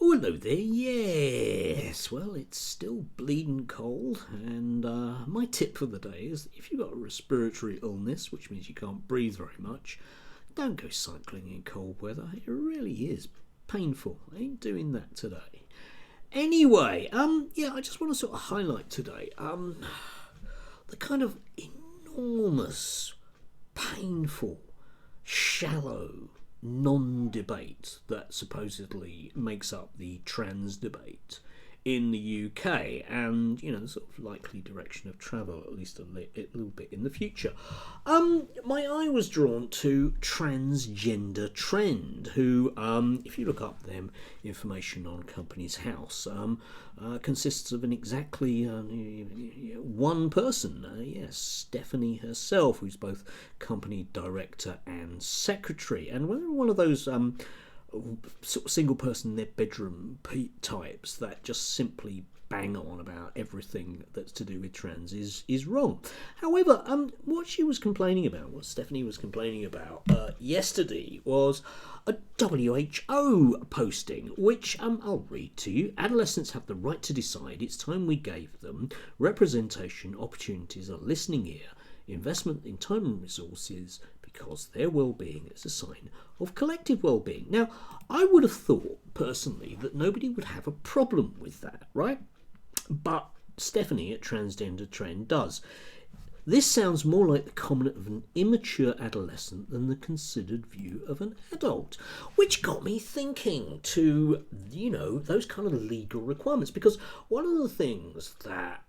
Oh, hello there. Yes, well, it's still bleeding cold, and my tip for the day is if you've got a respiratory illness, which means you can't breathe very much, don't go cycling in cold weather. It really is painful. I ain't doing that today. Anyway, yeah, I just want to sort of highlight today the kind of enormous, painful, shallow non-debate that supposedly makes up the trans debate in the UK, and the sort of likely direction of travel, at least a little bit in the future. My eye was drawn to Transgender Trend, who, if you look up them information on Companies House, consists of an exactly one person. Yes, Stephanie herself, who's both company director and secretary, and one of those sort of single person in their bedroom types that just simply bang on about everything that's to do with trans is wrong. However, what Stephanie was complaining about yesterday was a WHO posting, which I'll read to you. Adolescents have the right to decide. It's time we gave them representation, opportunities, a listening ear, investment in time and resources, because their well-being is a sign of collective well-being. Now, I would have thought, personally, that nobody would have a problem with that, right? But Stephanie at Transgender Trend does. This sounds more like the comment of an immature adolescent than the considered view of an adult, which got me thinking to, those kind of legal requirements, because one of the things that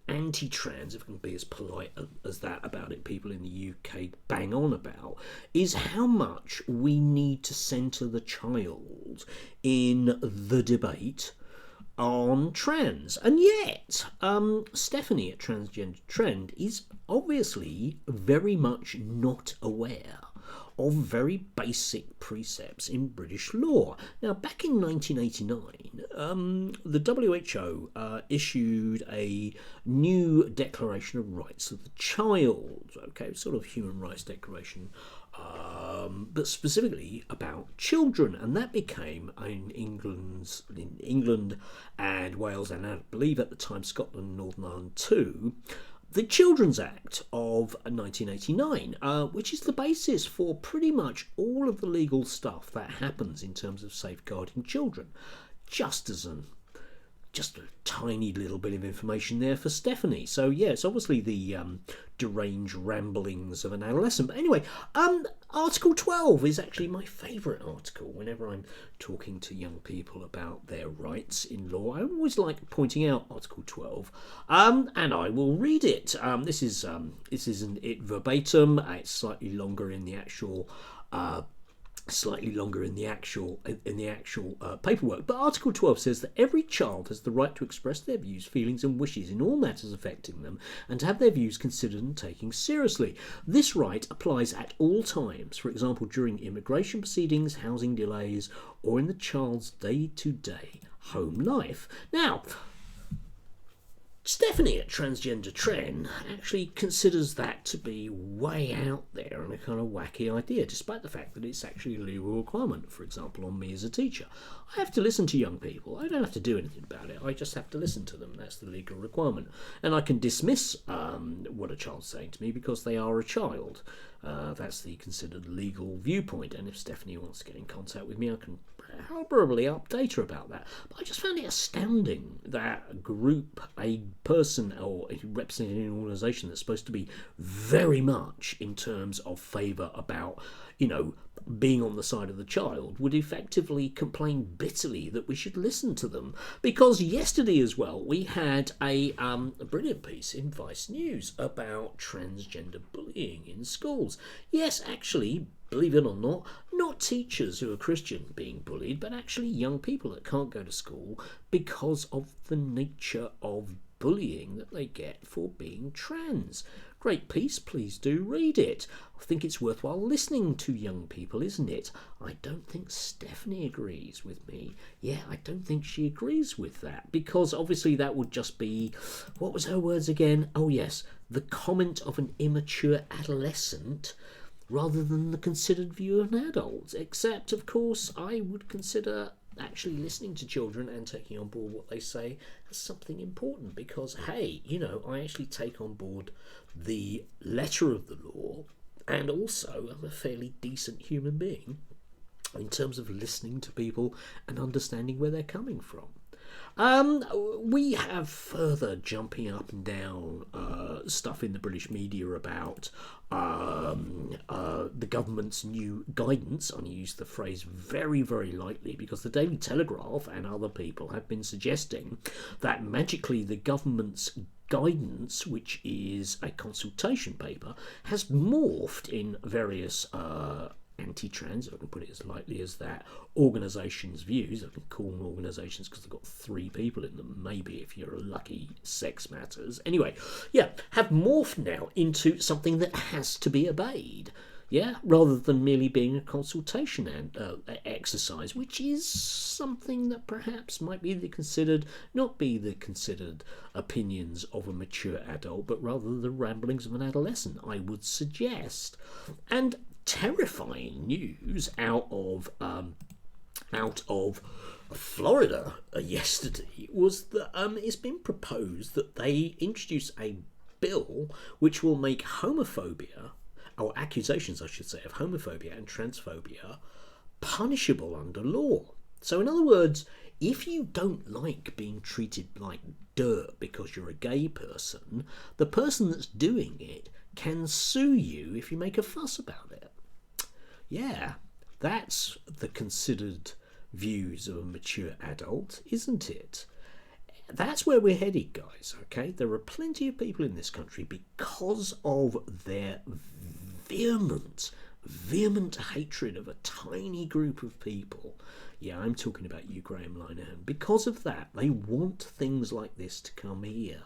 anti-trans, if I can be as polite as that about it, people in the UK bang on about, is how much we need to centre the child in the debate on trans. And yet, Stephanie at Transgender Trend is obviously very much not aware of very basic precepts in British law. Now, back in 1989, the WHO issued a new Declaration of Rights of the Child, sort of human rights declaration, but specifically about children, and that became in England and Wales, and I believe at the time Scotland and Northern Ireland too, the Children's Act of 1989, which is the basis for pretty much all of the legal stuff that happens in terms of safeguarding children. Just a tiny little bit of information there for Stephanie. So yeah, it's obviously the deranged ramblings of an adolescent. But anyway, Article 12 is actually my favourite article whenever I'm talking to young people about their rights in law. I always like pointing out Article 12, and I will read it. This isn't it verbatim. It's slightly longer in the actual paperwork. But Article 12 says that every child has the right to express their views, feelings and wishes in all matters affecting them, and to have their views considered and taken seriously. This right applies at all times, for example during immigration proceedings, housing delays, or in the child's day-to-day home life. Now, Stephanie at Transgender Trend actually considers that to be way out there and a kind of wacky idea, despite the fact that it's actually a legal requirement, for example, on me as a teacher. I have to listen to young people. I don't have to do anything about it. I just have to listen to them. That's the legal requirement. And I can dismiss what a child's saying to me because they are a child. That's the considered legal viewpoint. And if Stephanie wants to get in contact with me, I can probably update her about that. But I just found it astounding that a person or representing an organisation that's supposed to be very much in terms of favour about, being on the side of the child would effectively complain bitterly that we should listen to them. Because yesterday as well, we had a brilliant piece in Vice News about transgender bullying in schools. Yes, actually, believe it or not teachers who are Christian being bullied, but actually young people that can't go to school because of the nature of bullying that they get for being trans. Great piece, please do read it. I think it's worthwhile listening to young people, isn't it? I don't think Stephanie agrees with me. Yeah, I don't think she agrees with that, because obviously that would just be, what was her words again? Oh yes, the comment of an immature adolescent rather than the considered view of an adult. Except, of course, I would consider actually listening to children and taking on board what they say as something important, because, hey, I actually take on board the letter of the law, and also I'm a fairly decent human being in terms of listening to people and understanding where they're coming from. We have further jumping up and down stuff in the British media about the government's new guidance. I use the phrase very, very lightly because the Daily Telegraph and other people have been suggesting that magically the government's guidance, which is a consultation paper, has morphed in various anti-trans, if I can put it as lightly as that, organisations' views. I can call them organisations because they've got 3 people in them, maybe if you're lucky, Sex Matters. Anyway, have morphed now into something that has to be obeyed, rather than merely being a consultation and exercise, which is something that perhaps might be not be the considered opinions of a mature adult, but rather the ramblings of an adolescent, I would suggest. And terrifying news out of Florida yesterday was that it's been proposed that they introduce a bill which will make homophobia, or accusations I should say, of homophobia and transphobia punishable under law. So in other words, if you don't like being treated like dirt because you're a gay person, the person that's doing it can sue you if you make a fuss about it. Yeah, that's the considered views of a mature adult, isn't it? That's where we're headed, guys, okay? There are plenty of people in this country, because of their vehement hatred of a tiny group of people. Yeah, I'm talking about you, Graham Linehan. Because of that, they want things like this to come here.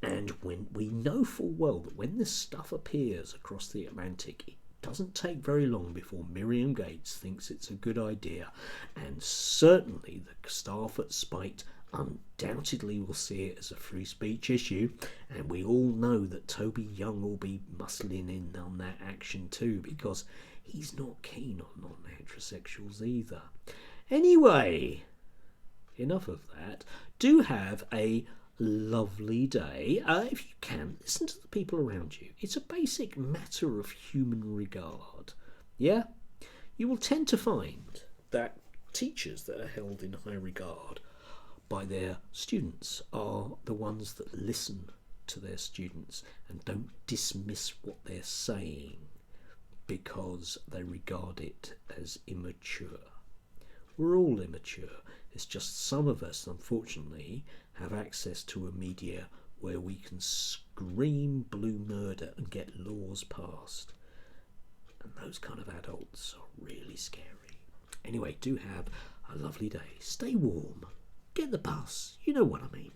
And when we know full well that when this stuff appears across the Atlantic, it doesn't take very long before Miriam Gates thinks it's a good idea, and certainly the staff at Spite undoubtedly will see it as a free speech issue, and we all know that Toby Young will be muscling in on that action too, because he's not keen on non-heterosexuals either. Anyway, enough of that. Do have a lovely day. If you can, listen to the people around you. It's a basic matter of human regard. Yeah? You will tend to find that teachers that are held in high regard by their students are the ones that listen to their students and don't dismiss what they're saying because they regard it as immature. We're all immature. It's just some of us, unfortunately, have access to a media where we can scream blue murder and get laws passed. And those kind of adults are really scary. Anyway, do have a lovely day. Stay warm. Get the bus. You know what I mean.